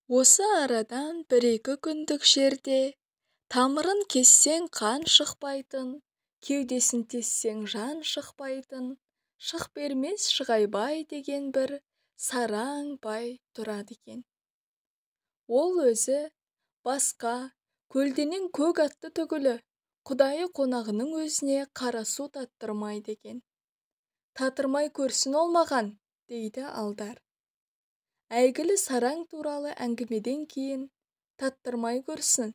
Осы арадан бір-екі күндік жерде тамырын кессең қан шықпайтын, кеудесін тессең жан шықпайтын, шық бермес Шығайбай деген бір сараң бай тұрады екен. Ол өзі басқа көлденең көк атты түгілі құдайы қонағының өзіне қара су таттырмайды екен. Татырмай көрсін ол маған, дейді алдар. Әйгілі сараң туралы әңгімеден кейін таттырмай көрсін.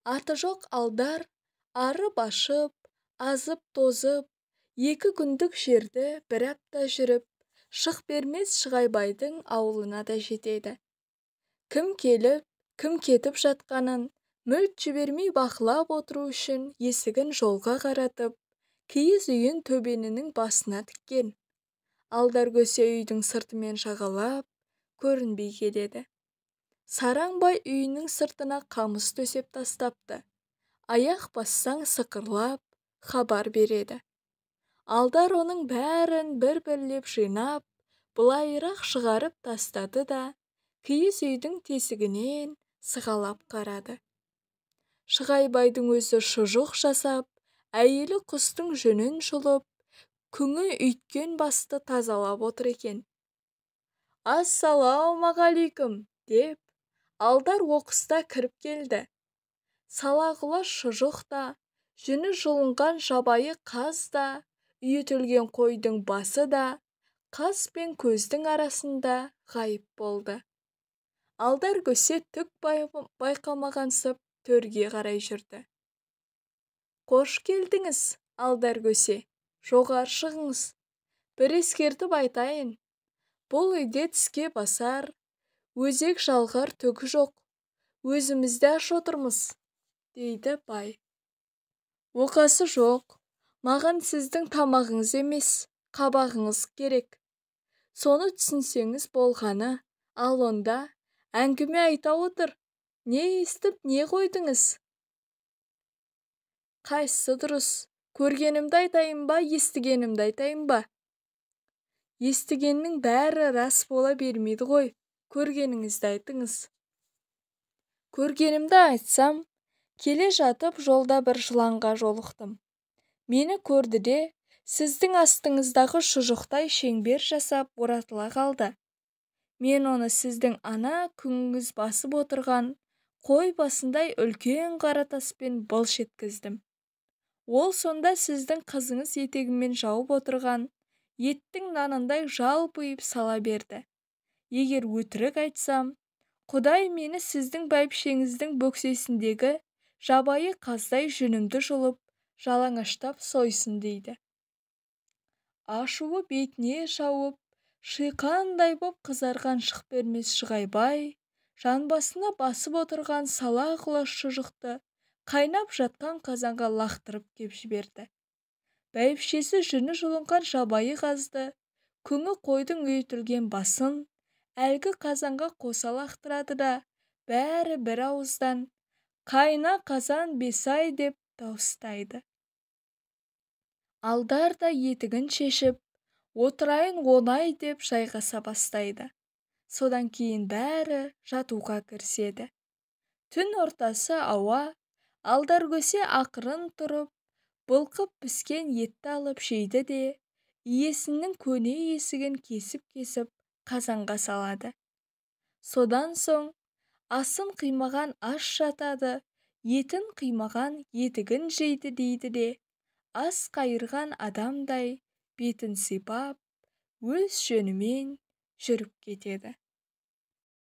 Аты жоқ алдар арып ашып, азып тозып, 2 күндік жерді бір апта жүріп, шық бермес Шығайбайдың ауылына да жетеді. Кім келіп, кім кетіп жатқанын мүлт жібермей бақылап отыру үшін есігін жолға қаратып, киіз үйін төбенінің басына тіккен. Алдар көсе үйдің сыртымен жағалап, көрінбей келеді. Сараңбай үйінің сыртына қамыс төсеп тастапты. Аяқ бассаң сықырлап, хабар береді. Алдар оның бәрін бір-бірлеп жинап, былайырақ шығарып тастады да, киіз үйдің тесігінен сығалап қарады. Шығайбайдың өзі шұжық жасап, әйелі құстың жүнін жұлып, күңі үйткен басты тазалап отыр екен. «Ассалаумағалейкум» деп, алдар оқыста кіріп келді. Салағұла шұжық та, жүні жұлынған жабайы қаз да, үйітілген қойдың басы да, қас пен көздің арасында ғайып болды. Алдар көсе түк байқамағансып төрге қарай жүрді. «Қош келдіңіз, алдар көсе, жоғар шығыңыз. Бір ескертіп айтайын. Бұл үйде тіске басар, өзек жалғар түгі жоқ. Өзімізді аш отырмыз», дейді бай. «Оқасы жоқ, маған сіздің тамағыңыз емес, қабағыңыз керек. Соны түсінсеңіз болғаны, ал онда әңгіме айта отыр. Не естіп, не қойдыңыз?» «Қайсысы дұрыс, көргенімді айтайын ба, естігенімді айтайын ба?» «Естігеннің бәрі рас бола бермейді ғой, көргеніңізді айтыңыз». «Көргенімді айтсам, келе жатып жолда бір жыланға жолықтым. Мені көрді де, сіздің астыңыздағы шұжықтай шеңбер жасап оратыла қалды. Мен оны сіздің ана күңіңіз басып отырған қой басындай үлкен қара таспен былш еткіздім. Ол сонда сіздің қызыңыз етегімен жауып отырған еттің нанындай жалпиып сала берді. Егер өтірік айтсам, Құдай мені сіздің бәйбішеңіздің бөксесіндегі жабайы қаздай жүнімді жұлып, жалаңаштап сойсын» дейді. Ашуы бетіне шауып, шиқандай боп қызарған шық бермес Шығайбай, жанбасына басып отырған салағұла шұжықты қайнап жатқан қазанға лақтырып кеп жіберді. Бәйбішесі жүні жұлынған жабайы қазды, күңі қойдың үйітілген басын әлгі қазанға қоса лақтырады да, бәрі бір ауыздан «Қайна қазан бесай» деп дауыстайды. Алдар да етігін шешіп, «Отырайын онай» деп жайғаса бастайды. Содан кейін бәрі жатуға кіріседі. Түн ортасы ауа, алдар көсе ақырын тұрып, былқып піскен етті алып жейді де, иесінің көне есігін кесіп-кесіп қазанға салады. Содан соң асын қимаған аш жатады, етін қимаған етігін жейді дейді де, ас қайырған адамдай бетін сипап, өз жөнімен жүріп кетеді.